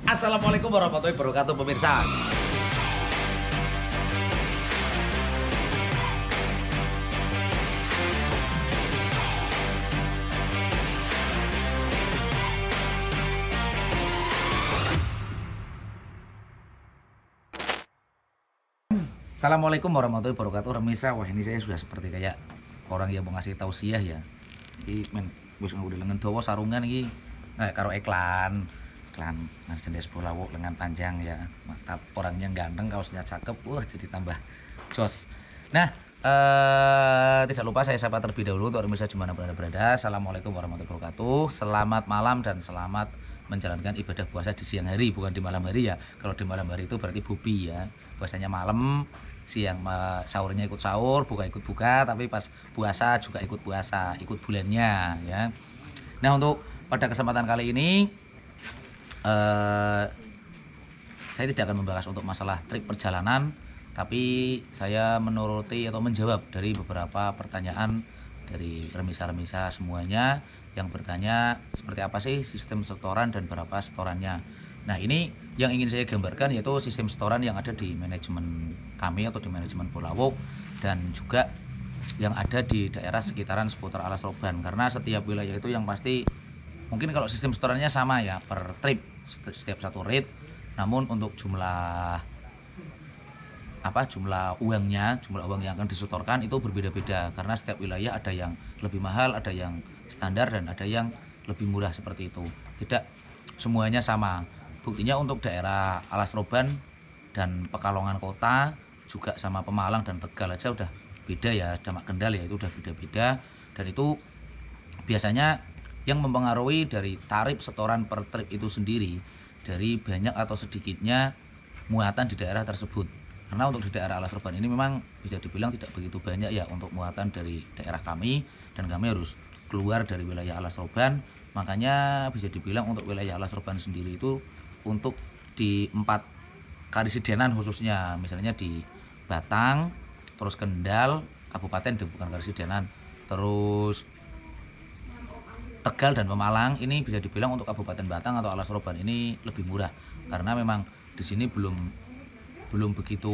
Assalamualaikum warahmatullahi wabarakatuh pemirsa. Assalamualaikum warahmatullahi wabarakatuh pemirsa. Wah, ini saya sudah seperti kayak orang yang mau ngasih tausiah ya. Iki men wis udah lengan dawa sarungan iki karo iklan Mas Jendes Bolawuk lengan panjang ya, mantap, orangnya ganteng, kaosnya cakep, wah jadi tambah jos. Nah, tidak lupa saya sapa terlebih dahulu untuk pemirsa dimana berada. Assalamualaikum warahmatullahi wabarakatuh. Selamat malam dan selamat menjalankan ibadah puasa di siang hari, bukan di malam hari ya. Kalau di malam hari itu berarti bubi ya, puasanya malam, siang sahurnya ikut sahur, buka ikut buka, tapi pas puasa juga ikut puasa, ikut bulannya ya. Nah, untuk pada kesempatan kali ini saya tidak akan membahas untuk masalah trip perjalanan, tapi saya menuruti atau menjawab dari beberapa pertanyaan dari remisa-remisa semuanya yang bertanya seperti apa sih sistem setoran dan berapa setorannya. Nah, ini yang ingin saya gambarkan yaitu sistem setoran yang ada di manajemen kami atau di manajemen Bolawuk dan juga yang ada di daerah sekitaran seputar Alas Roban, karena setiap wilayah itu yang pasti mungkin kalau sistem setorannya sama ya per trip setiap satu rate, namun untuk jumlah uang yang akan disetorkan itu berbeda-beda karena setiap wilayah ada yang lebih mahal, ada yang standar dan ada yang lebih murah seperti itu. Tidak semuanya sama. Buktinya untuk daerah Alas Roban dan Pekalongan Kota juga sama Pemalang dan Tegal aja udah beda ya, Demak Kendal ya itu udah beda-beda, dan itu biasanya yang mempengaruhi dari tarif setoran per trip itu sendiri dari banyak atau sedikitnya muatan di daerah tersebut. Karena untuk di daerah Alas Roban ini memang bisa dibilang tidak begitu banyak ya untuk muatan dari daerah kami, dan kami harus keluar dari wilayah Alas Roban. Makanya bisa dibilang untuk wilayah Alas Roban sendiri itu untuk di 4 karisidenan khususnya, misalnya di Batang, terus Kendal, Kabupaten bukan karisidenan, terus Tegal dan Pemalang, ini bisa dibilang untuk Kabupaten Batang atau Alas Roban ini lebih murah karena memang di sini belum begitu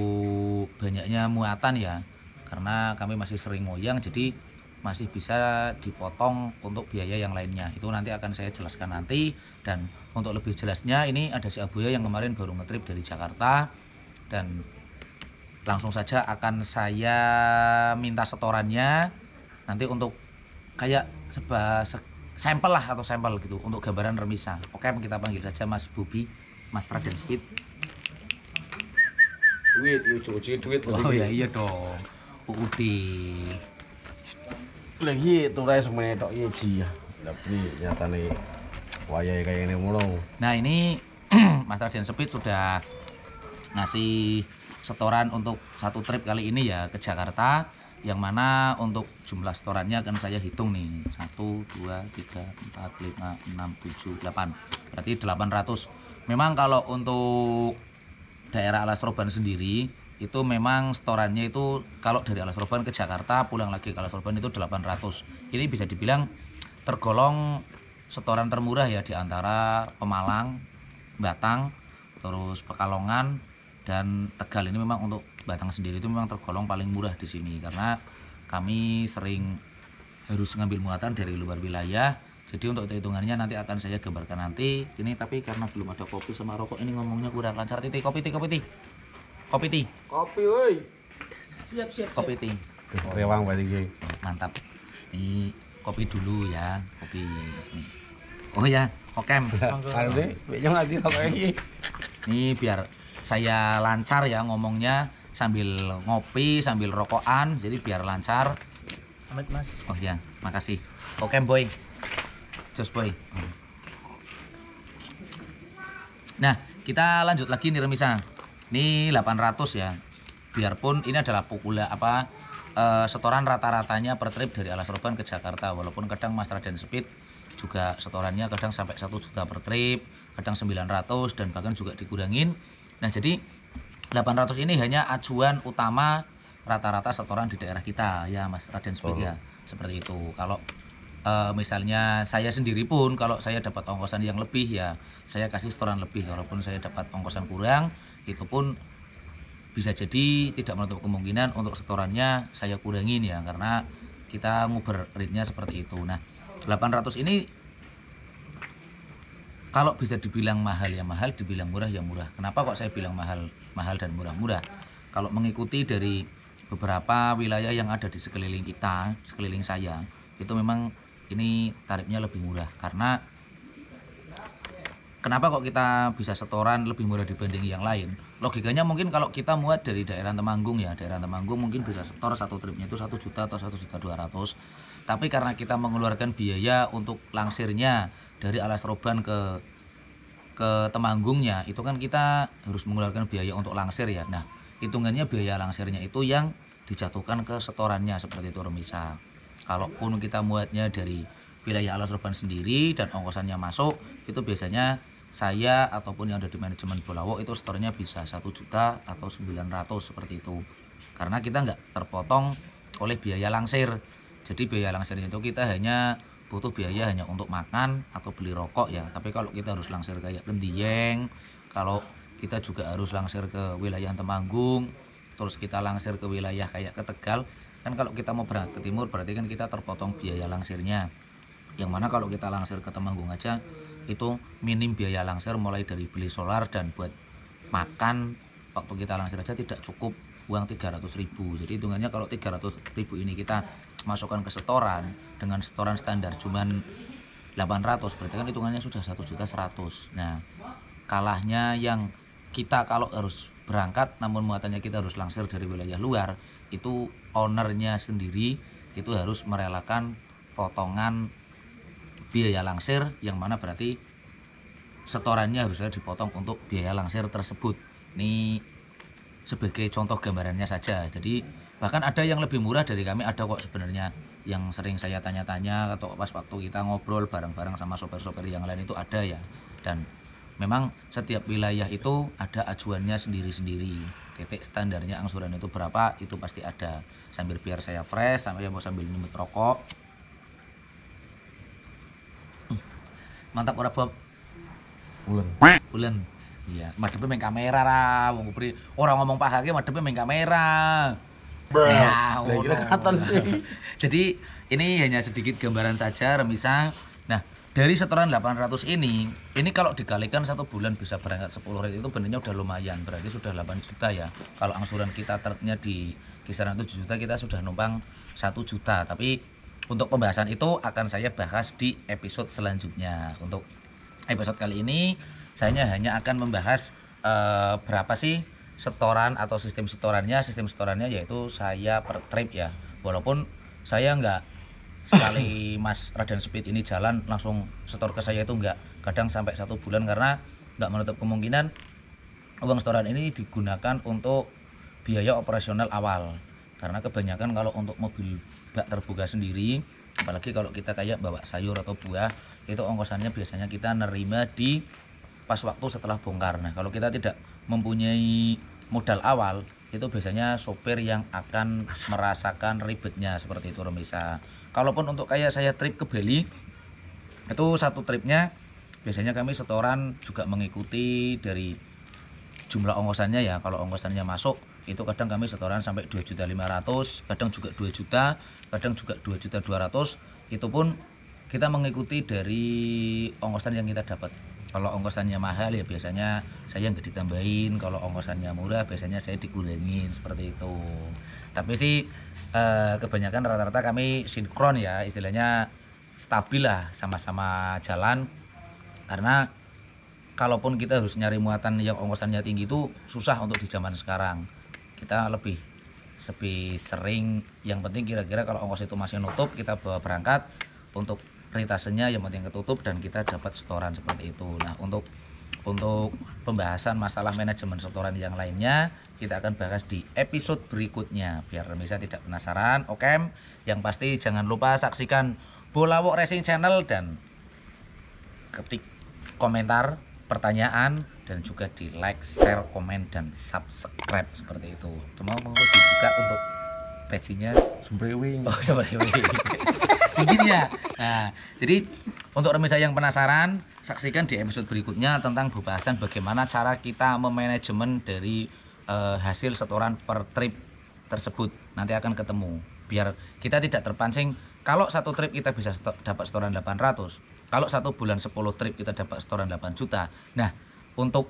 banyaknya muatan ya, karena kami masih sering ngoyang jadi masih bisa dipotong untuk biaya yang lainnya. Itu nanti akan saya jelaskan nanti. Dan untuk lebih jelasnya ini ada si Abuya yang kemarin baru ngetrip dari Jakarta dan langsung saja akan saya minta setorannya nanti untuk kayak sampel lah atau sampel gitu untuk gambaran remisa. Oke, kita panggil saja Mas Bobi, Mas Raden Speed. Duit. Oh ya iya dong. UUD. Lagi turai semuanya tok iya ji ya. Tapi nyatane wayahe kayak ini mulu. Nah, ini Mas Raden Speed sudah ngasih setoran untuk satu trip kali ini ya ke Jakarta, yang mana untuk jumlah setorannya akan saya hitung nih 1, 2, 3, 4, 5, 6, 7, 8, berarti 800. Memang kalau untuk daerah Alas Roban sendiri itu memang setorannya itu kalau dari Alas Roban ke Jakarta pulang lagi ke Alas Roban itu 800. Ini bisa dibilang tergolong setoran termurah ya di antara Pemalang, Batang, terus Pekalongan dan Tegal. Ini memang untuk Batang sendiri itu memang tergolong paling murah di sini karena kami sering harus ngambil muatan dari luar wilayah. Jadi untuk hitungannya nanti akan saya gambarkan nanti. Ini tapi karena belum ada kopi sama rokok ini ngomongnya kurang lancar. Kopi Woi. Siap. Kopi ti. Rewang berarti iki. Mantap. Ini kopi dulu ya, kopi. Nih. Oh ya, okem. Arep yo nganti rokok iki. Ini biar saya lancar ya ngomongnya sambil ngopi, sambil rokokan, jadi biar lancar. Amit Mas. Oh ya, makasih. Oke boy, jos boy. Nah, kita lanjut lagi nih remisa. Ini 800 ya. Biarpun ini adalah setoran rata-ratanya per trip dari Alas Roban ke Jakarta, walaupun kadang Mas Raden Speed juga setorannya kadang sampai 1 juta per trip, kadang 900 dan bahkan juga dikurangin. Nah, jadi 800 ini hanya acuan utama rata-rata setoran di daerah kita ya Mas Raden Speed ya. Seperti itu. Kalau misalnya saya sendiri pun kalau saya dapat ongkosan yang lebih ya saya kasih setoran lebih, walaupun saya dapat ongkosan kurang itu pun bisa jadi tidak menutup kemungkinan untuk setorannya saya kurangin ya, karena kita nguber rate-nya seperti itu. Nah 800 ini kalau bisa dibilang mahal ya mahal, dibilang murah ya murah. Kenapa kok saya bilang mahal dan murah? Kalau mengikuti dari beberapa wilayah yang ada di sekeliling kita, sekeliling saya, itu memang ini tarifnya lebih murah. Karena kenapa kok kita bisa setoran lebih murah dibanding yang lain? Logikanya mungkin kalau kita muat dari daerah Temanggung ya, daerah Temanggung mungkin bisa setor satu tripnya itu 1 juta atau 1.200.000. Tapi karena kita mengeluarkan biaya untuk langsirnya dari Alas Roban ke Temanggungnya, itu kan kita harus mengeluarkan biaya untuk langsir ya. Nah, hitungannya biaya langsirnya itu yang dijatuhkan ke setorannya seperti itu remisa. Kalaupun kita muatnya dari wilayah Alas Roban sendiri dan ongkosannya masuk, itu biasanya saya ataupun yang ada di manajemen Bolawo itu setornya bisa 1 juta atau 900 seperti itu. Karena kita nggak terpotong oleh biaya langsir. Jadi biaya langsirnya itu kita hanya butuh biaya hanya untuk makan atau beli rokok ya. Tapi kalau kita harus langsir kayak ke Dieng, kalau kita juga harus langsir ke wilayah Temanggung, terus kita langsir ke wilayah kayak ke Tegal, kan kalau kita mau berangkat ke timur berarti kan kita terpotong biaya langsirnya. Yang mana kalau kita langsir ke Temanggung aja itu minim biaya langsir, mulai dari beli solar dan buat makan waktu kita langsir aja tidak cukup uang 300.000. Jadi hitungannya kalau 300.000 ini kita masukkan ke setoran dengan setoran standar cuman 800, berarti kan hitungannya sudah 1.100.000. Nah, kalahnya yang kita kalau harus berangkat namun muatannya kita harus langsir dari wilayah luar, itu ownernya sendiri itu harus merelakan potongan biaya langsir, yang mana berarti setorannya harusnya dipotong untuk biaya langsir tersebut. Ini sebagai contoh gambarannya saja. Jadi bahkan ada yang lebih murah dari kami, ada kok sebenarnya, yang sering saya tanya-tanya atau pas waktu kita ngobrol bareng-bareng sama sopir-sopir yang lain itu ada ya. Dan memang setiap wilayah itu ada acuannya sendiri-sendiri. Titik standarnya angsuran itu berapa itu pasti ada. Sambil biar saya fresh, sambil nyemut rokok. Mantap ora Bob? Bulan. Iya, madepe main kamera ra, wong kupri ora ngomong pahake madepe main kamera. Ya, kelihatan sih. Jadi ini hanya sedikit gambaran saja remisa. Nah, dari setoran 800 ini kalau dikalikan 1 bulan bisa berangkat 10 rit itu benernya udah lumayan, berarti sudah 8 juta ya. Kalau angsuran kita truknya di kisaran 7 juta, kita sudah numpang 1 juta. Tapi untuk pembahasan itu akan saya bahas di episode selanjutnya. Untuk episode kali ini saya hanya akan membahas berapa sih setoran atau sistem setorannya. Sistem setorannya yaitu saya per trip ya. Walaupun saya nggak sekali Mas Radan Speed ini jalan langsung setor ke saya, itu nggak. Kadang sampai 1 bulan, karena nggak menutup kemungkinan uang setoran ini digunakan untuk biaya operasional awal. Karena kebanyakan kalau untuk mobil bak terbuka sendiri, apalagi kalau kita kayak bawa sayur atau buah, itu ongkosannya biasanya kita nerima di pas waktu setelah bongkar. Nah, kalau kita tidak mempunyai modal awal, itu biasanya sopir yang akan merasakan ribetnya seperti itu remisa. Kalaupun untuk kayak saya trip ke Bali, itu satu tripnya biasanya kami setoran juga mengikuti dari jumlah ongkosannya ya. Kalau ongkosannya masuk itu kadang kami setoran sampai 2.500.000, kadang juga 2 juta, kadang juga 2.200.000. Itu pun kita mengikuti dari ongkosan yang kita dapat. Kalau ongkosannya mahal ya biasanya saya nggak ditambahin, kalau ongkosannya murah biasanya saya dikurangin seperti itu. Tapi sih kebanyakan rata-rata kami sinkron ya, istilahnya stabil lah, sama-sama jalan. Karena kalaupun kita harus nyari muatan yang ongkosannya tinggi itu susah untuk di zaman sekarang. Kita lebih sering, yang penting kira-kira kalau ongkos itu masih nutup, kita bawa berangkat. Untuk ritasenya yang penting ketutup dan kita dapat setoran seperti itu. Nah, untuk pembahasan masalah manajemen setoran yang lainnya kita akan bahas di episode berikutnya, biar bisa tidak penasaran. Oke, yang pasti jangan lupa saksikan Bolawo Racing Channel dan ketik komentar pertanyaan, dan juga di like, share, komen, dan subscribe seperti itu. Cuma mau dibuka untuk page-nya Sembrewing. Oh, sembrewing. Begini ya. Nah, jadi untuk Remisa yang penasaran, saksikan di episode berikutnya tentang pembahasan bagaimana cara kita memanajemen dari hasil setoran per trip tersebut. Nanti akan ketemu. Biar kita tidak terpancing kalau satu trip kita bisa dapat setoran 800. Kalau satu bulan 10 trip kita dapat setoran 8 juta. Nah, untuk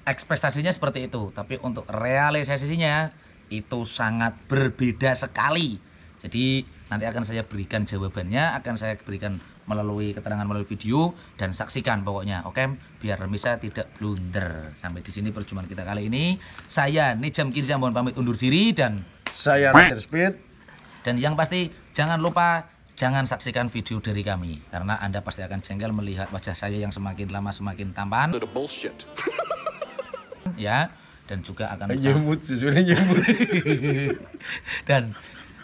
ekspektasinya seperti itu, tapi untuk realisasinya itu sangat berbeda sekali. Jadi nanti akan saya berikan jawabannya, akan saya berikan melalui keterangan melalui video dan saksikan pokoknya, oke? Biar Remisa tidak blunder. Sampai di sini perjumpaan kita kali ini. Saya Nijam Kirza mohon pamit undur diri dan Saya Ranger Speed. dan yang pasti jangan lupa jangan saksikan video dari kami karena Anda pasti akan jengkel melihat wajah saya yang semakin lama semakin tampan. Ya, dan juga akan Nyemut susunya nyemut. dan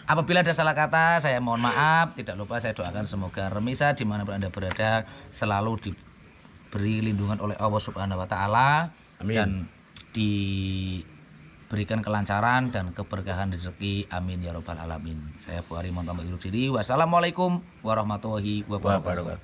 apabila ada salah kata saya mohon maaf. Tidak lupa saya doakan semoga Remisa dimanapun Anda berada selalu diberi lindungan oleh Allah Subhanahu Wa Taala dan diberikan kelancaran dan keberkahan rezeki, amin ya robbal alamin. Saya Bu Ari mohon pamit undur diri. Wassalamualaikum warahmatullahi wabarakatuh.